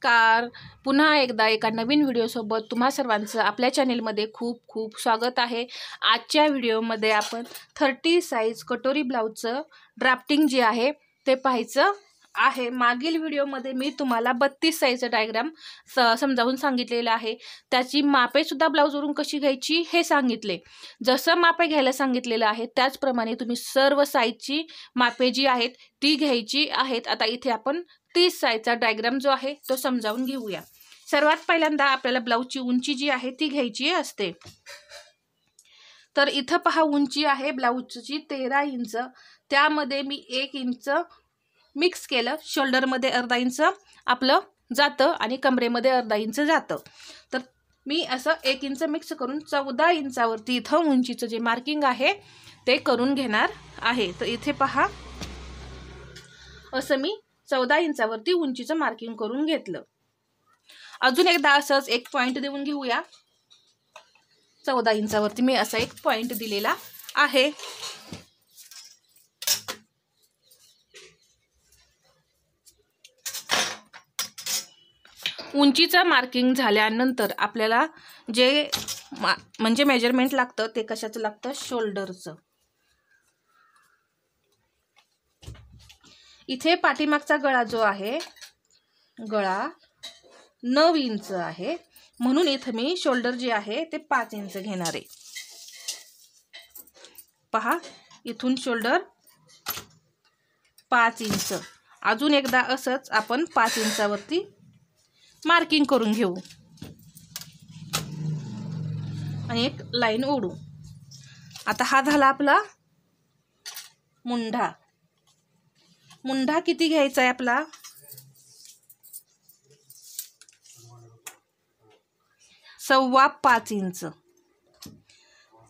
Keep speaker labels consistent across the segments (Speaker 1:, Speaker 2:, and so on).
Speaker 1: नमस्कार. पुन्हा एकदा एका नवीन व्हिडिओसोबत तुम्हा सर्वांचं आपल्या चॅनेलमध्ये खूप खूप स्वागत आहे. आजच्या व्हिडिओमध्ये आपण 30 साईज कटोरी ब्लाऊजचं ड्राफ्टिंग जे आहे ते पाहायचं आहे. मागील व्हिडिओमध्ये मी तुम्हाला 32 साईजचा डायग्राम समजावून सांगितलेला आहे. त्याची मापे सुद्धा ब्लाऊजवरून कशी घ्यायची हे सांगितले. जसं मापे घ्यायला सांगितलेलं आहे त्याचप्रमाणे तुम्ही सर्व साईजची मापे जी आहेत ती घ्यायची आहेत. आता इथे आपण 30 साईजचा डायग्राम जो आहे तो समजावून घेऊया. सर्वात पहिल्यांदा आपल्याला ब्लाऊजची उंची जी आहे ती घ्यायची असते. तर इथं पहा उंची आहे ब्लाऊजची 13 इंच. त्यामध्ये मी 1 इंच मिक्स केलं. शोल्डरमध्ये अर्धा इंच आपलं जातं आणि कमरेमध्ये अर्धा इंच जातं. तर मी असं 1 इंच मिक्स करून 14 इंचावरती इथं उंचीचं जे मार्किंग आहे ते करून घेणार आहे. तर इथे पहा असं मी 14 इंचावरती उंचीचं मार्किंग करून घेतलं. अजून एकदा असंच एक पॉइंट देऊन घेऊया. 14 इंचावरती मी असा एक पॉइंट दिलेला आहे. उंचीचं मार्किंग झाल्यानंतर आपल्याला जे म्हणजे मेजरमेंट लागतं ते कशाचं लागतं, शोल्डरचं. इथे पाठीमागचा गळा जो आहे गळा 9 इंच आहे म्हणून इथे मी शोल्डर जे आहे ते 5 इंच घेणार आहे. पहा इथून शोल्डर 5 इंच. अजून एकदा असंच आपण 5 इंचावरती मार्किंग करून घेऊ आणि एक लाईन ओढू. आता हा झाला आपला मुंढा. मुंढा किती घ्यायचा आहे आपला, 5.25 इंच.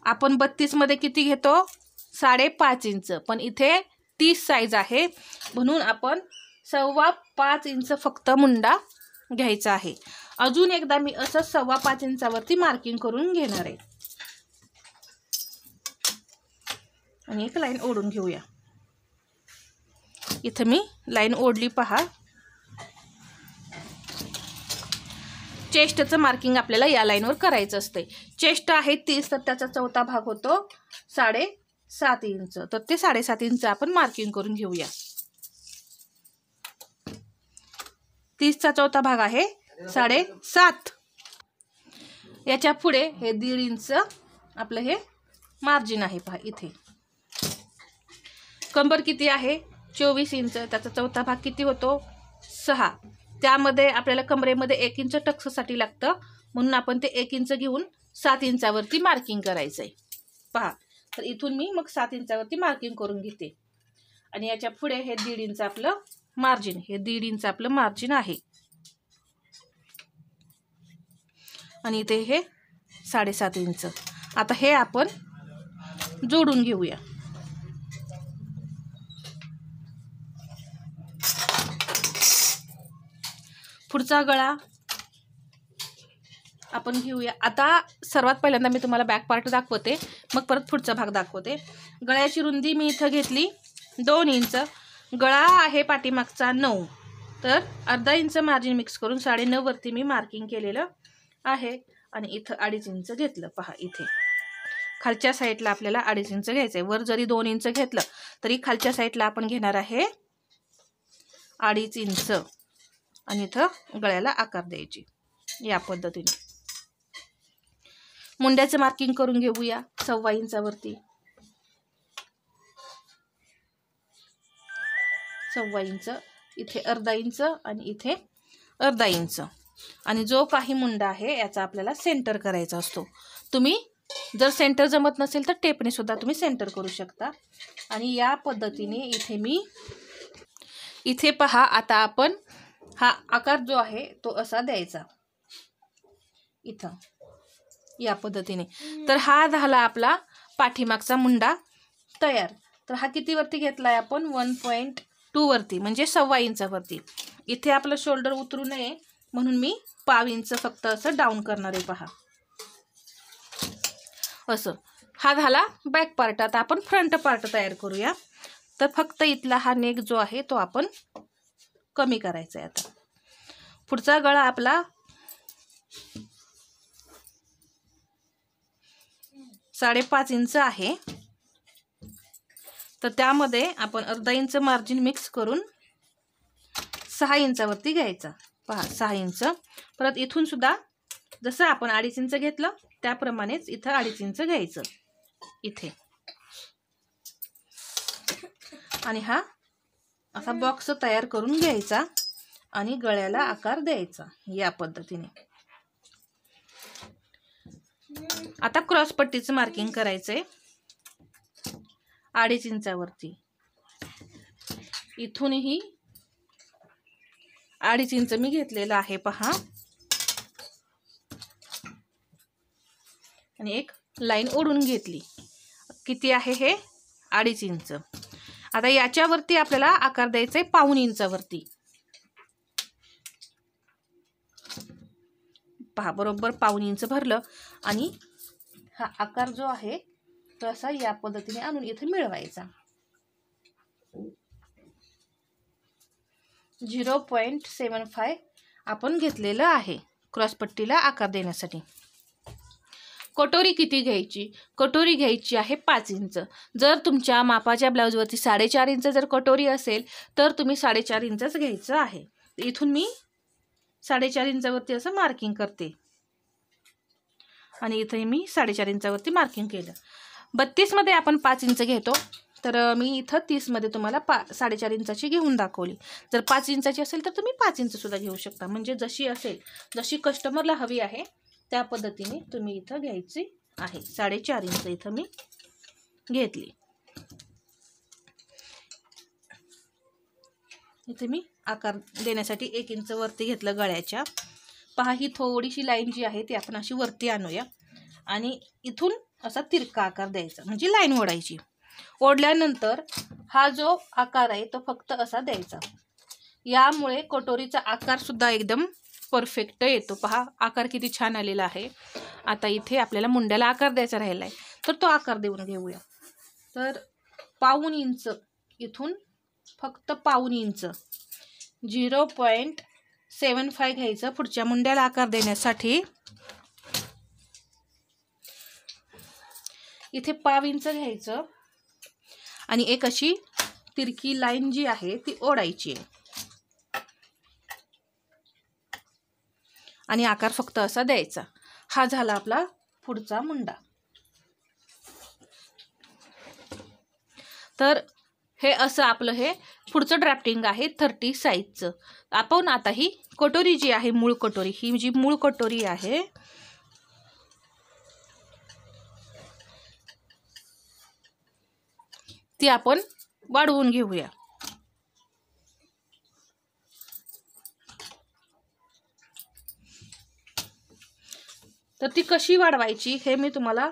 Speaker 1: आपण 32 मध्ये किती घेतो, 5.5 इंच. पण इथे 30 साईज आहे म्हणून आपण 5.25 इंच फक्त मुंडा घ्यायचा आहे. अजून एकदा मी असं 5.25 इंचावरती मार्किंग करून घेणार आहे आणि एक लाईन ओढून घेऊया. इथे मी लाईन ओढली. पहा चेस्टचं मार्किंग आपल्याला या लाईनवर करायचं असते. चेस्ट आहे 30 तर त्याचा चौथा भाग होतो 7.5 इंच. तर ते 7.5 इंच आपण मार्किंग करून घेऊया. 30चा चौथा भाग आहे 7.5. याच्या पुढे हे 1.5 इंच आपलं हे मार्जिन आहे. पहा इथे कंबर किती आहे 24 इंच. त्याचा चौथा भाग किती होतो 6. त्यामध्ये आपल्याला कमरेमध्ये 1 इंच टक्ससाठी लागतं म्हणून आपण ते 1 इंच घेऊन 7 इंचावरती मार्किंग करायचंय. पहा तर इथून मी मग 7 इंचावरती मार्किंग करून घेते आणि याच्या पुढे हे 1.5 इंच आपलं मार्जिन, हे 1.5 इंच आपलं मार्जिन आहे आणि इथे हे 7.5 इंच. आता हे आपण जोडून घेऊया. पुढचा गळा आपण घेऊया. आता सर्वात पहिल्यांदा मी तुम्हाला बॅक पार्ट दाखवते मग परत पुढचा भाग दाखवते. गळ्याची रुंदी मी इथं घेतली 2 इंच. गळा आहे पाठीमागचा 9 तर अर्धा इंच मार्जिन मिक्स करून 9.5 वरती मी मार्किंग केलेलं आहे आणि इथं 2.5 इंच घेतलं. पहा इथे खालच्या साईडला आपल्याला 2.5 इंच घ्यायचंय. वर जरी 2 इंच घेतलं तरी खालच्या साईडला आपण घेणार आहे 2.5 इंच आणि इथं गळ्याला आकार द्यायची. या पद्धतीने मुंड्याचं मार्किंग करून घेऊया 1.25 इंचावरती. 1.25 इंच, इथे अर्धा इंच आणि इथे अर्धा इंच. आणि जो काही मुंडा आहे याचा आपल्याला सेंटर करायचा असतो. तुम्ही जर सेंटर जमत नसेल तर टेपने सुद्धा तुम्ही सेंटर करू शकता. आणि या पद्धतीने इथे पहा आता आपण हा आकार जो आहे तो असा द्यायचा इथं या पद्धतीने. तर हा झाला आपला पाठीमागचा मुंडा तयार. तर हा किती वरती घेतलाय आपण 1.2 वरती म्हणजे 1.25 इंचावरती. इथे आपलं शोल्डर उतरू नये म्हणून मी 0.5 इंच फक्त असं डाऊन करणार आहे. पहा असं हा झाला बॅक पार्ट. आता आपण फ्रंट पार्ट तयार करूया. तर फक्त इथला हा नेक जो आहे तो आपण कमी करायचा आहे. आता पुढचा गळा आपला 5.5 इंच आहे, तर त्यामध्ये आपण अर्धा इंच मार्जिन मिक्स करून 6 इंचावरती घ्यायचा। पहा 6 इंच। परत इथून सुद्धा जसं आपण 2.5 इंच घेतलं त्याप्रमाणेच इथं 2.5 इंच घ्यायचं इथे, आणि हा असा बॉक्स तयार करून घ्यायचा आणि गळ्याला आकार द्यायचा या पद्धतीने। आता क्रॉस पट्टीचं मार्किंग करायचंय 2.5 इंचावरती। इथूनही 2.5 इंच मी घेतलेला आहे पहा, आणि एक लाईन ओढून घेतली। किती आहे हे? 2.5 इंच। आता याच्यावरती आपल्याला आकार द्यायचा आहे 1.5 इंचावरती। पहा बरोबर 1.5 इंच भरलं आणि हा आकार जो आहे तो असा या पद्धतीने आणून इथे मिळवायचा। 0.75 आपण घेतलेलं आहे क्रॉस पट्टीला आकार देण्यासाठी। कटोरी किती घ्यायची? कटोरी घ्यायची आहे 5 इंच। जर तुमच्या मापाच्या ब्लाउजवरती 4.5 इंच जर कटोरी असेल तर तुम्ही 4.5 इंचच घ्यायचं आहे। इथून मी 4.5 इंचावरती असं मार्किंग करते आणि इथे मी 4.5 इंचावरती मार्किंग केलं। 32 मध्ये आपण 5 इंच घेतो, तर मी इथं 30 मध्ये तुम्हाला 4.5 इंचाची घेऊन दाखवली। जर 5 इंचाची असेल तर तुम्ही 5 इंच सुद्धा घेऊ शकता, म्हणजे जशी असेल जशी कस्टमरला हवी आहे त्या पद्धतीने तुम्ही इथं घ्यायची आहे। 4.5 इंच इथं मी घेतली। इथे मी आकार देण्यासाठी 1 इंच वरती घेतलं गळ्याच्या। पहा ही थोडीशी लाईन जी आहे ती आपण अशी वरती आणूया आणि इथून असा तिरका आकार द्यायचा, म्हणजे लाईन ओढायची। ओढल्यानंतर हा जो आकार आहे तो फक्त असा द्यायचा। यामुळे कटोरीचा आकार सुद्धा एकदम परफेक्ट येतो। पहा आकार किती छान आलेला आहे। आता इथे आपल्याला मुंड्याला आकार द्यायचा राहिला आहे, तर तो आकार देऊन घेऊया। तर 1.5 इंच इथून फक्त 1.5 इंच 0.75 घ्यायचं पुढच्या मुंड्याला आकार देण्यासाठी। इथे 1.5 इंच घ्यायचं आणि एक अशी तिरकी लाईन जी आहे ती ओढायची आणि आकार फक्त असा द्यायचा। हा झाला आपला पुढचा मुंडा। तर हे असं आपलं हे पुढचं ड्राफ्टिंग आहे 30 साईजचं। आपण आता ही कटोरी जी आहे, मूळ कटोरी, ही जी मूळ कटोरी आहे ती आपण वाढवून घेऊया। तर ती कशी वाढवायची हे मी तुम्हाला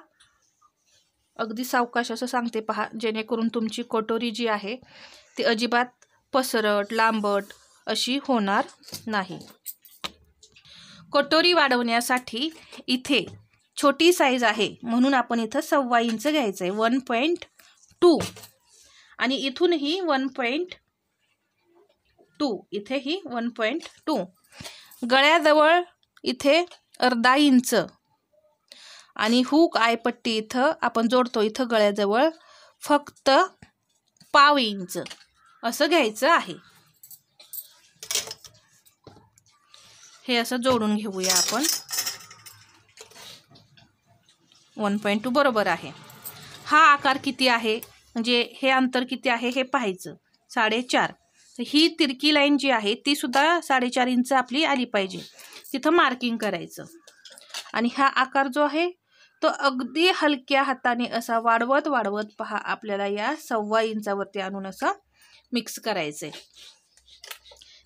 Speaker 1: अगदी सावकाश असं सांगते पहा, जेणेकरून तुमची कटोरी जी आहे ती अजिबात पसरट लांबट अशी होणार नाही। कटोरी वाढवण्यासाठी इथे छोटी साईज आहे म्हणून आपण इथं 1.25 इंच घ्यायचं आहे 1.2, आणि इथूनही 1.2, इथेही 1.2। गळ्याजवळ इथे अर्धा इंच आणि हुक आयपट्टी इथं आपण जोडतो, इथं गळ्याजवळ फक्त 1.5 इंच असं घ्यायचं आहे। हे असं जोडून घेऊया आपण। 1.2 बरोबर आहे। हा आकार किती आहे, म्हणजे हे अंतर किती आहे हे पाहायचं, 4.5। ही तिरकी लाईन जी आहे ती सुद्धा 4.5 इंच आपली आली पाहिजे, तिथं मार्किंग करायचं। आणि हा आकार जो आहे तो अगदी हलक्या हाताने असा वाढवत वाढवत पहा आपल्याला या 1.25 इंचावरती आणून असं मिक्स करायचंय।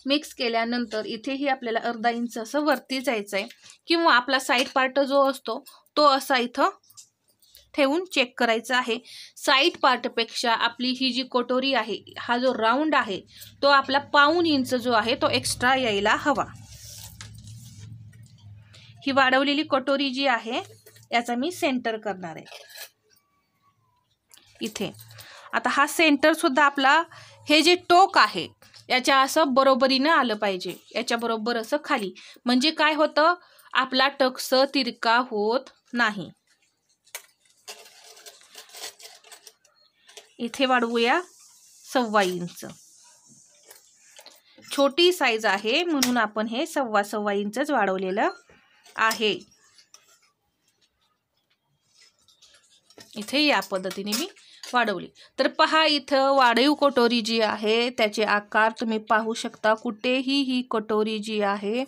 Speaker 1: मिक्स केल्यानंतर इथेही आपल्याला अर्धा इंच असं वरती जायचं आहे, किंवा आपला साईड पार्ट जो असतो तो असा इथं ठेवून चेक करायचा आहे। साईड पार्टपेक्षा आपली ही जी कटोरी आहे, हा जो राऊंड आहे तो आपला 1.5 इंच जो आहे तो एक्स्ट्रा यायला हवा। ही वाढवलेली कटोरी जी आहे याचा मी सेंटर करणार आहे इथे। आता हा सेंटर सुद्धा आपला, हे जे टोक आहे याच्या असं बरोबरीनं आलं पाहिजे, याच्या बरोबर असं खाली. म्हणजे काय होतं, आपला टक्स तिरका होत नाही. इथे वाढवूया 1.25 इंच. छोटी साईज आहे म्हणून आपण हे 1.25 इंचच वाढवलेलं आहे. इथे या पद्धतीने मी वाढवली. तर पहा, इथं वाढीव कटोरी जी आहे त्याचे आकार तुम्ही पाहू शकता. कुठेही ही कटोरी जी आहे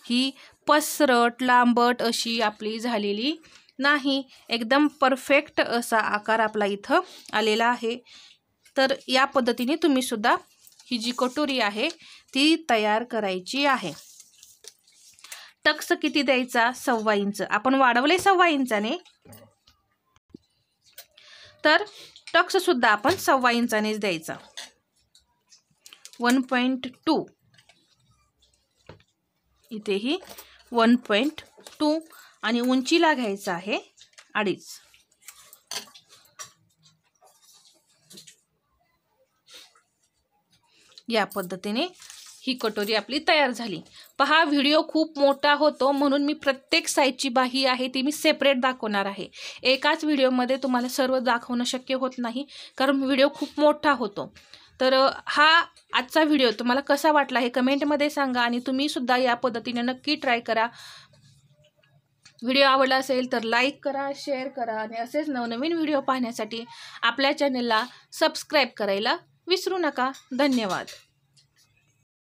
Speaker 1: ही पसरट लांबट अशी आपली झालेली नाही. एकदम परफेक्ट असा आकार आपला इथं आलेला आहे. तर या पद्धतीने तुम्ही सुद्धा ही जी कटोरी आहे ती तयार करायची आहे. टक्स किती द्यायचा? 1.25 इंच. आपण वाढवले 1.25 इंचाने, तर टक्स सुद्धा आपण 1.25 इंचानेच द्यायचा. 1.2 इथेही 1.2 आणि उंचीला घ्यायचं आहे 2.5. या पद्धतीने ही कटोरी आपली तयार झाली. पहा, व्हिडिओ खूप मोठा होतो म्हणून मी प्रत्येक साईजची बाही आहे ती मी सेपरेट दाखवणार आहे. एकाच व्हिडिओमध्ये तुम्हाला सर्व दाखवणं शक्य होत नाही, कारण व्हिडिओ खूप मोठा होतो. तर हा आजचा व्हिडिओ तुम्हाला कसा वाटला हे कमेंटमध्ये सांगा आणि तुम्ही सुद्धा या पद्धतीने नक्की ट्राय करा. व्हिडिओ आवडला असेल तर लाईक करा, शेअर करा आणि असेच नवनवीन व्हिडिओ पाहण्यासाठी आपल्या चॅनलला सबस्क्राईब करायला विसरू नका. धन्यवाद.